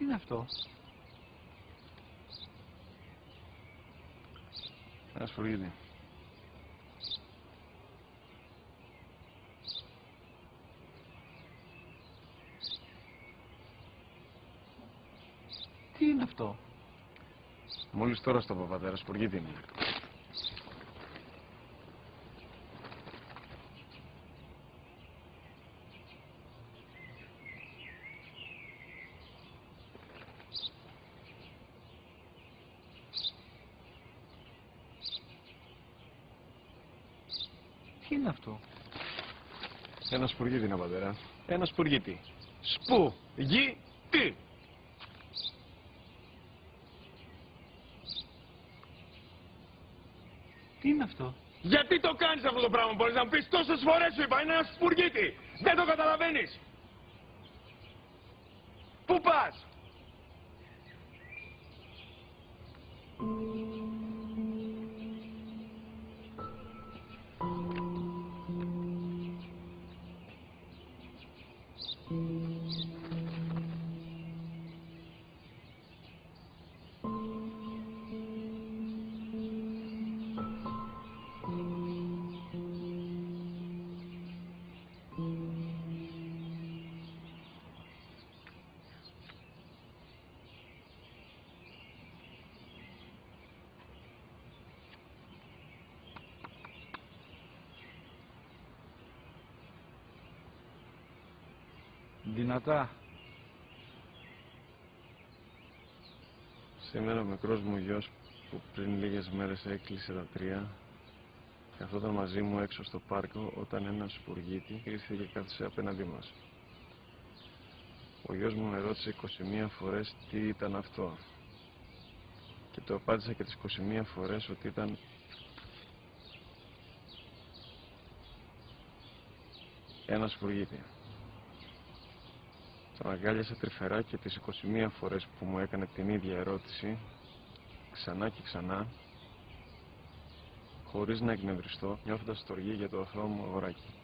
Τι είναι αυτό? Ένα σφουργίτη. Τι είναι αυτό? Μόλις τώρα στο πατέρα, σφουργίτη είναι. Τι είναι αυτό? Ένα σπουργίτη είναι, πατέρα. Ένα σπουργίτη. Σπου-γι-τι. Τι είναι αυτό? Γιατί το κάνεις αυτό το πράγμα, μπορείς να μου πεις? Τόσες φορές σου είπα, είναι ένα σπουργίτη. Δεν το καταλαβαίνεις. Πού πας? Δυνατά. Σήμερα ο μικρός μου γιος που πριν λίγες μέρες έκλεισε τα 3 καθόταν μαζί μου έξω στο πάρκο όταν ένα σπουργίτη ήρθε και κάθισε απέναντί μας. Ο γιος μου με ρώτησε 21 φορές τι ήταν αυτό και το απάντησα και τις 21 φορές ότι ήταν ένα σπουργίτη. Τον αγκάλιασα τρυφερά και τις 21 φορές που μου έκανε την ίδια ερώτηση ξανά και ξανά, χωρίς να εκνευριστώ, νιώθοντας στοργή για το αθώο μου αγοράκι.